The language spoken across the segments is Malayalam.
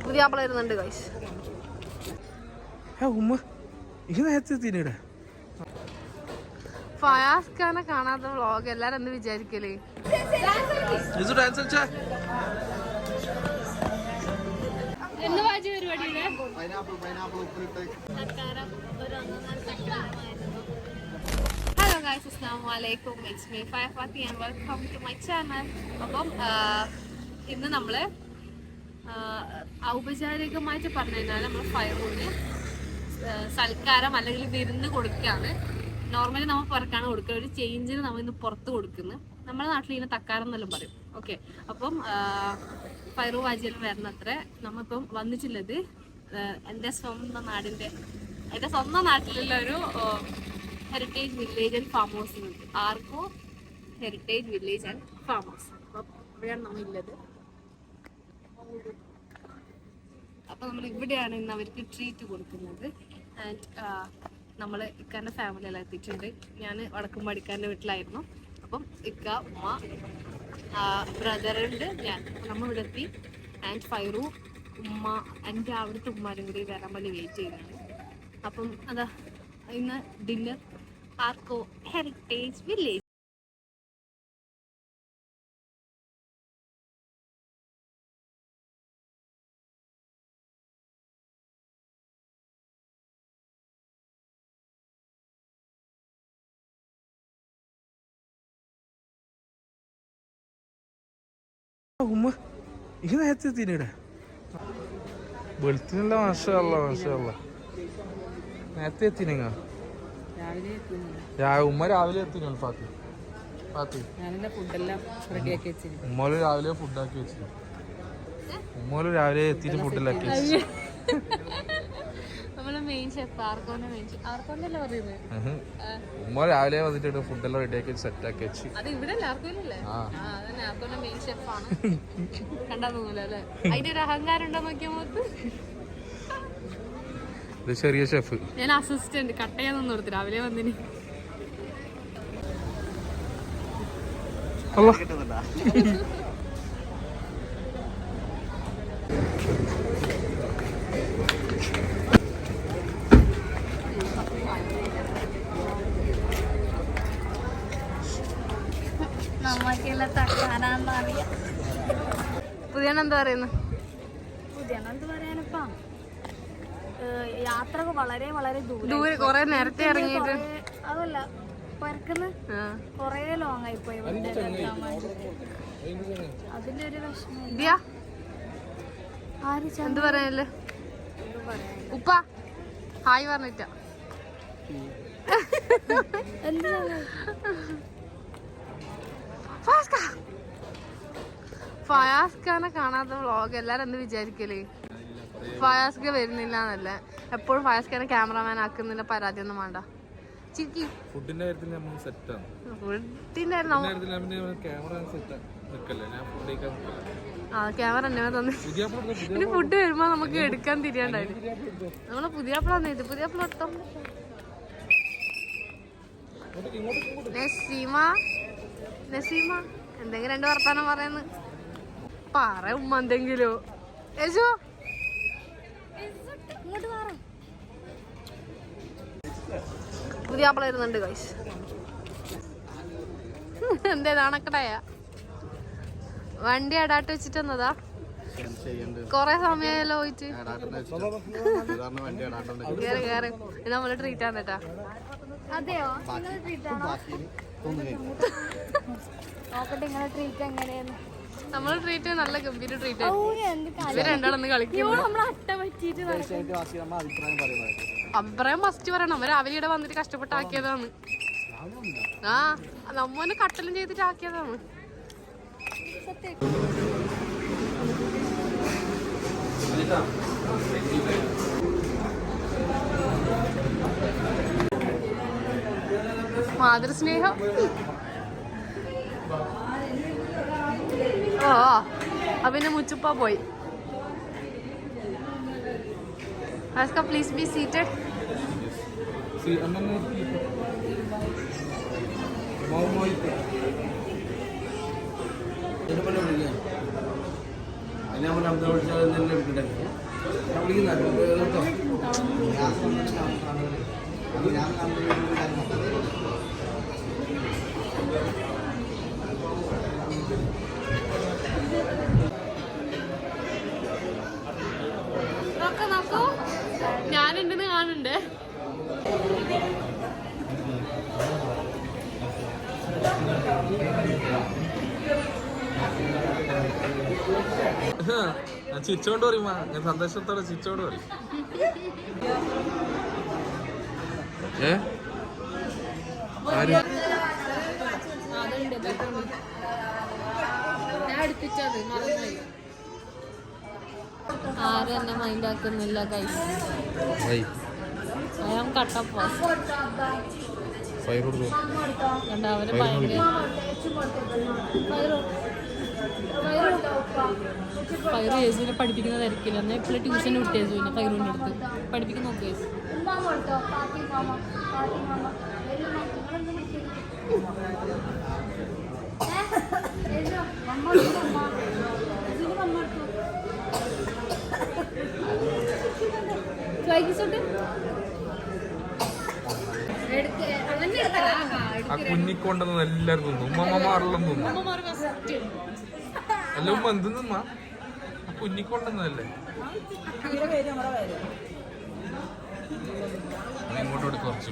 പുതിയ ആപ്പിൾ വരുന്നുണ്ട് ഗൈസ്. ഉമ്മ ഈ നേരത്തെ തിന്നൂടെ? ഫയാസ് ഖാനെ കാണാത്ത വ്ളോഗ് എല്ലാരും എന്ത് വിചാരിക്കല്? ഹലോ ഗൈസ്, അസ്സലാമു അലൈക്കും. It's me Fathi and welcome to my channel. അപ്പം ഇന്ന് നമ്മള് ഔപചാരികമായിട്ട് പറഞ്ഞു കഴിഞ്ഞാൽ നമ്മൾ ഫയറൂന് സൽക്കാരം അല്ലെങ്കിൽ വിരുന്ന് കൊടുക്കുകയാണ്. നോർമലി നമ്മൾ പുറക്കാണ് കൊടുക്കുക, ഒരു ചേഞ്ചിന് നമ്മൾ ഇന്ന് പുറത്ത് കൊടുക്കുന്നത്. നമ്മുടെ നാട്ടിൽ ഇതിന് തക്കാരം എന്നെല്ലാം പറയും. ഓക്കെ, അപ്പം ഫൈറൂ വാജിയെല്ലാം വരണത്ര നമ്മളിപ്പം വന്നിട്ടുള്ളത് എൻ്റെ സ്വന്തം നാട്ടിലുള്ള ഒരു ഹെറിറ്റേജ് വില്ലേജ് ആൻഡ് ഫാം ഹൗസിനുണ്ട്. ആർക്കോ heritage village and farm house. അപ്പം ഇവിടെയാണ് നമ്മളുള്ളത്. അപ്പോൾ നമ്മൾ ഇവിടെയാണ് ഇന്ന് അവർക്ക് ട്രീറ്റ് കൊടുക്കുന്നത്. ആൻഡ് നമ്മൾ ഇക്കാൻ്റെ ഫാമിലി എല്ലാം എത്തിയിട്ടുണ്ട്. ഞാൻ വടക്കുംപാടിക്കാരൻ്റെ വീട്ടിലായിരുന്നു. അപ്പം ഇക്ക, ഉമ്മ, ബ്രദറുണ്ട്, ഞാൻ. നമ്മൾ ഇവിടെ എത്തി. ആൻഡ് ഫൈറു, ഉമ്മ, എൻ്റെ അവിടുത്തെ ഉമ്മാരും കൂടി വരാൻ വേണ്ടി വെയിറ്റ് ചെയ്യുന്നുണ്ട്. അപ്പം അതാ ഇന്ന് ഡിന്നർ ആർക്കോ ഹെറിറ്റേജ് വില്ലേജ്. ഉമ്മ ഈ നേരത്തെ തിന്നൂടെ? വെളുത്തിനല്ല. മാഷാഅല്ലാ മാഷാഅല്ലാ. നേരത്തെ എത്തിനങ്ങ? ഉമ്മ രാവിലെ എത്തിനു. ഉമ്മോല് രാവിലെ ഫുഡാക്കി വെച്ചു. ഉമ്മോല് രാവിലെ എത്തിയിട്ട് ഫുഡെല്ലാം ആക്കി വെച്ചു. ഉമ്മ രാവിലെ വന്നിട്ട് ഫുഡെല്ലാം റെഡിയാക്കി സെറ്റ് ആക്കി വെച്ചു. ഇത് ചെറിയ ഷെഫ്. ഞാൻ അസിസ്റ്റന്റ് കട്ട് ചെയ്യാൻ കൊടുത്തു രാവിലെ വന്നിന്. പുതിയ എന്താ പറയുന്നു? പുതിയെന്ത് പറയാനപ്പാ, യാത്ര വളരെ വളരെ ദൂരെ കൊറേ നേരത്തെ ഇറങ്ങിയിട്ട് അതല്ല പരക്കുന്ന കൊറേ ലോങ് ആയിപ്പോയി. അതിന്റെ ഒരു വിഷമം. എന്ത് പറയാനല്ലേ ഉപ്പ? ഹായ് പറഞ്ഞിട്ട ഫയാസ് ഖാനെ കാണാത്ത വ്ളോഗ് എല്ലാരും എന്ത് വിചാരിക്കല്? ഫയാസ് ഖാൻ വരുന്നില്ല എന്നല്ലേ, എപ്പോഴും ഫയാസ് ഖാനെ ക്യാമറമാൻ ആക്കുന്നില്ല, പരാതി ഒന്നും വേണ്ട. ഫുഡിന്റെ കാര്യത്തിൽ ക്യാമറ എന്നെ തന്നെ. ഇനി ഫുഡ് വരുമ്പോ നമുക്ക് എടുക്കാൻ തിരിയണ്ടായിരുന്നു. നമ്മളെ പുതിയ ആപ്പിളാന്നിട്ട് പുതിയ ആപ്പിൾ ഇട്ടോ. നസീമ എന്തെങ്കിലും രണ്ട് വർത്താനം പറയുന്നു. പറ ഉമ്മ എന്തെങ്കിലും. യേശു പുതിയ ആപ്പിൾ വരുന്നുണ്ട് ഗൈസ്. എന്തേ നാണക്കടയ വണ്ടി അടാട്ട് വെച്ചിട്ട് വന്നതാ? കൊറേ സമയമായല്ലോ പോയിട്ട്. കേറി കേറി, നമ്മള് ട്രീറ്റ് ആണ് കേട്ടാ. അതെയോ? നോക്കട്ടെ നിങ്ങളെ ട്രീറ്റ് എങ്ങനെയാന്ന്. നമ്മള് ട്രീറ്റ് നല്ല ഗംഭീര ട്രീറ്റ്. ഇവര് രണ്ടാളൊന്ന് കളിക്കും. അഭിപ്രായം മസ്റ്റ് പറയണം. അവര് രാവിലെ ഇവിടെ വന്നിട്ട് കഷ്ടപ്പെട്ടാക്കിയതാണ്. ആ നമ്മൊന്ന് കട്ടലും ചെയ്തിട്ട് ആക്കിയതാണ്. മാതൃസ്നേഹം. ഓ പിന്നെ മുച്ചുപ്പ പോയി. Aska, please be seated. നോക്കൂ, ഞാനുണ്ടെന്ന് കാണുന്നുണ്ട്. ചിരിച്ചോണ്ട് പറയുമ്പോ ഞാൻ സന്തോഷത്തോടെ ചിരിച്ചോണ്ട് പറയും. ഞാൻ അടുപ്പിച്ചത് മറന്നുപോയി. ആരും എന്നെ മൈൻഡ് ആക്കുന്നില്ല. കട്ടപ്പോ അവര് ഭയങ്കര ഫൈറു യേസുവിനെ പഠിപ്പിക്കുന്നതായിരിക്കില്ല. എന്നാൽ എപ്പോഴും ട്യൂഷൻ വിട്ട് യേസുവിനെ ഫൈറുവിൻ്റെ അടുത്ത് പഠിപ്പിക്കുന്ന നോക്കുക. യേസു ആ കുഞ്ഞിക്കൊണ്ടെന്ന് എല്ലാവരും തിന്നു. ഉമ്മമാരെല്ലാം തിന്നു. അല്ല ഉമ്മ എന്ത് തിന്നാ? ആ കുഞ്ഞിക്കൊണ്ടെന്നല്ലേ ഇങ്ങോട്ട് എടുത്ത് കുറച്ച്.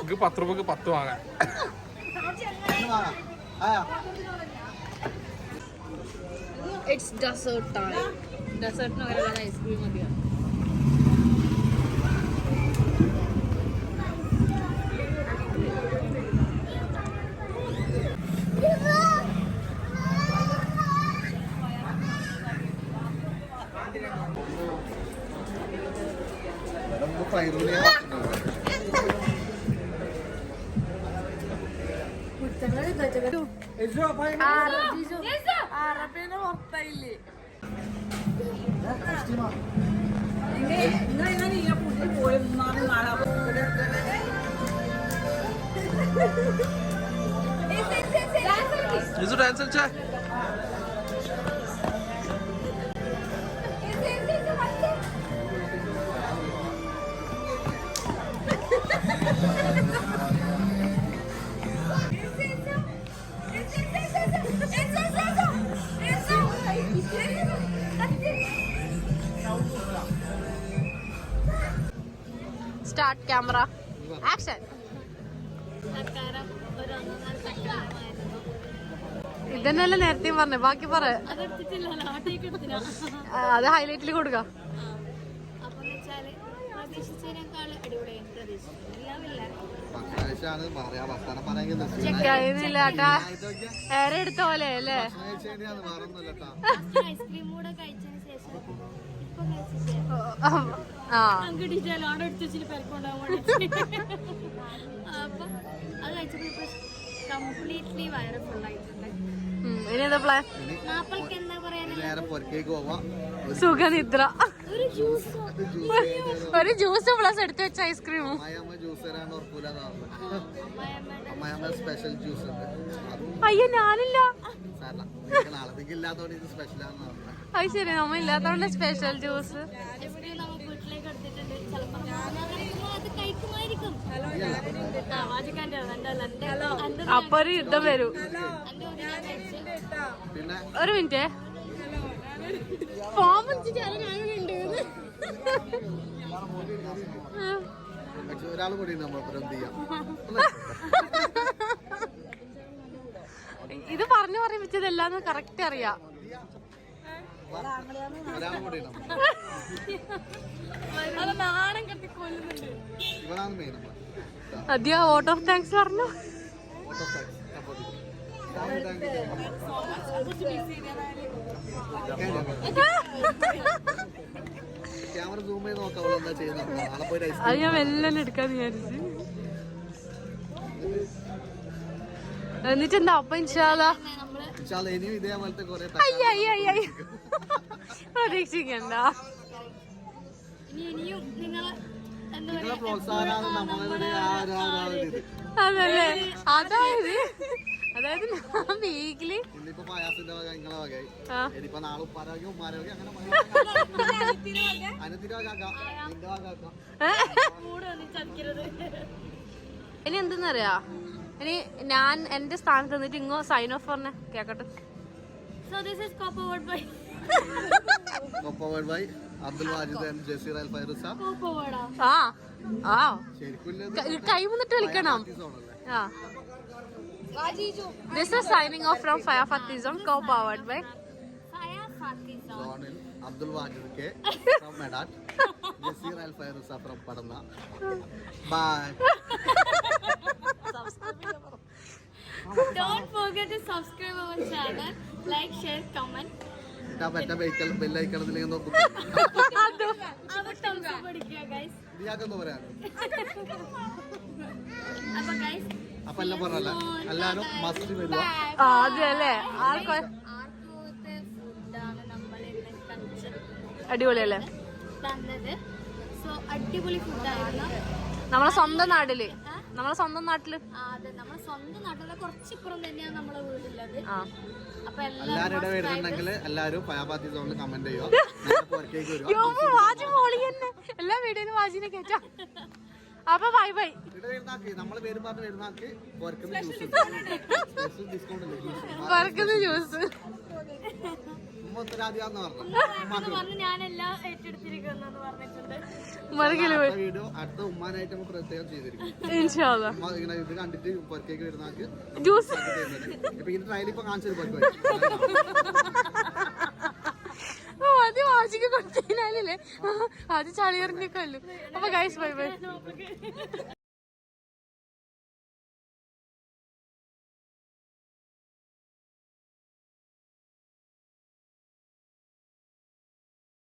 എനിക്ക് 10 രൂപക്ക് 10 വാങ്ങാൻ. It's desert time. ഡെസേർട്ടിന് പകരം ഐസ്ക്രീം മതിയാണ്. ഡാൻസ് കളിച്ചാ സ്റ്റാർട്ട് ക്യാമറ ആക്ഷൻ. ഇതന്നെയല്ലേ നേരത്തെ പറഞ്ഞേ, ബാക്കി പറ. അത് ഹൈലൈറ്റിൽ കൊടുക്ക. ചിക്കനില്ലാട്ടാ ഏറെ എടുത്ത പോലെ അല്ലേ? കംപ്ലീറ്റ്ലി വയറ് ഫുള്ളായിട്ടുണ്ട്. ഇനി എന്താ പ്ലാൻ? മാപ്പിളക്ക് എന്താ പറയാനുള്ളത്? നേരെ പുറത്തേക്ക് പോവാം. സുഖനിദ്ര. ഒരു ജ്യൂസ് ഒരു ജ്യൂസ് പ്ലസ് എടുത്തു വെച്ച ഐസ്ക്രീമും. അമ്മായിയമ്മ ജ്യൂസ് തരാണ്ട് ഉറക്കൂലെന്ന് പറഞ്ഞു. അമ്മായിയമ്മ സ്പെഷ്യൽ ജ്യൂസ് ഉണ്ട്. അതും അയ്യോ ഞാനില്ല. സാരല്ല, നാളത്തേക്ക് ഇല്ലാത്തോണ്ട് ഇത് സ്പെഷ്യലാന്ന് പറഞ്ഞു. അത് ശരി, നമ്മ ഇല്ലാത്തോണ്ട് സ്പെഷ്യൽ ജ്യൂസ്. എവിടെയോ നമ്മൾ വീട്ടിലേക്ക് എടുത്തിട്ടുണ്ട്. ചിലപ്പോൾ അത് കഴിക്കുമായിരിക്കും. അപ്പൊ ഒരു യുദ്ധം വരും. പിന്നെ ഒരു മിനിറ്റ്. ഫോം ഒരാൾ കൂടി നമ്മളൊപ്പം എന്ത് ചെയ്യാം. ഇത് പറഞ്ഞു വെച്ചതെല്ലാം കറക്റ്റ് അറിയാം. ഒരാൾ കൂടി ഇവളാണ് മെയിൻ. അതെയോ? വോട്ട് ഓഫ് താങ്ക്സ് പറഞ്ഞു. ക്യാമറ സൂം ചെയ്ത് നോക്കാം എന്താ ചെയ്യുന്നത്. നാളെ പോയി അത് ഞാൻ എല്ലാം എടുക്കാന്ന് വിചാരിച്ചു. എന്നിട്ട് എന്താ അപ്പൊ ഇൻഷാല്ലാ ഇനിയും ഇതേപോലത്തെ കുറെ പ്രതീക്ഷിക്കണ്ട. ഇനിയും നിങ്ങളെ നിങ്ങളെ പ്രോത്സാഹനമാണ് നമ്മളിവിടെ അതല്ലേ? അതായത് ഞാൻ വീക്കിലി ഇന്നിപ്പോ പായാസിന്റെ വക നിങ്ങളെ വകയായി. ഇനിയിപ്പോ നാളെ ഉപ്പാരോഗ്യം ഉമ്മാരോഗ്യം അങ്ങനെ അനത്തിന്റെ വക ആക്കാം, നിന്റെ വക ആക്കാം. ഇനി എന്തെന്നറിയാ, ഇനി ഞാൻ എന്റെ സ്ഥാനത്ത് നിന്നിട്ട് ഇങ്ങോ സൈൻ ഓഫ് പറഞ്ഞ കേക്കട്ടെ. So this is co-powered by co-powered by Abdul Wajid and Jaseer Al Fairusa. co-powered ആ ആ ആ ശരിക്കും കൈ മുന്നിട്ട് വിളിക്കണം. ആ വാജിജു this is signing off from ഫയാഫത്തിസം co-powered by ഫയാഫത്തിസം ജോണിൽ അബ്ദുൽ വാജിദ് കെ ഫ്രം മെഡാറ്റ്, Jaseer Al Fairusa from Padanna. Bye. Don't forget to subscribe our channel, like, share, comment. ബെല്ലൈക്കണത്തിൽ നോക്കും. അപ്പോൾ thumbs up അടിക്കുക guys. ഇയാൾക്കെന്തോ പറയാൻ. അപ്പോൾ guys അപ്പൊ എല്ലാം പറഞ്ഞല്ല, എല്ലാരും മസ്റ്റ് വരിക. അതല്ലേ ആർക്കോത്തെ ഫുഡാണ് നമ്മൾ ഇന്ന് കഴിച്ചത്. അടിപൊളിയല്ലേ? തന്നത്. സോ അടിപൊളി ഫുഡായിരുന്നു. നമ്മളെ സ്വന്തം നാട്ടില് അതെ നമ്മുടെ സ്വന്തം നാട്ടിലെ കുറച്ചിപ്പുറം തന്നെയാണ് നമ്മളെ വീടുള്ളത്. അപ്പൊ എല്ലാരും ഇവിടെ വരുന്നുണ്ടെങ്കിൽ എല്ലാരും ഫയാബാത്തി സോണിൽ കമന്റ് ചെയ്യുക. എല്ലാ വീഡിയോയിലും വാജിനെ കേറ്റാ. അപ്പൊ ബൈ ബൈ. നമ്മള് പേര് പറഞ്ഞ് വരുന്നാക്ക് വറക്കുന്ന ജ്യൂസ് ഉമ്മത്തരാദിയാന്ന് പറഞ്ഞു. ഞാനെല്ലാം ഏറ്റെടുത്തിരിക്കുന്നു പറഞ്ഞിട്ടുണ്ട്. വീഡിയോ അടുത്ത ഉമ്മാനായിട്ട് നമുക്ക് പ്രത്യേകം ചെയ്തിരിക്കും. ഇൻഷാല്ലാ. ഉമ്മ ഇങ്ങനെ ഇത് കണ്ടിട്ട് പുറത്തേക്ക് വരുന്നാക്ക് ജ്യൂസ് ഇപ്പൊ ഈ ട്രയൽ ഇപ്പൊ കാണിച്ചത് പുറത്ത് അത് വാജിക്ക് കൊടുത്തതിനാലല്ലേ അത് ചളിയറിഞ്ഞൊക്കെ അല്ലോ. അപ്പൊ ഗൈസ് ബൈ ബൈ.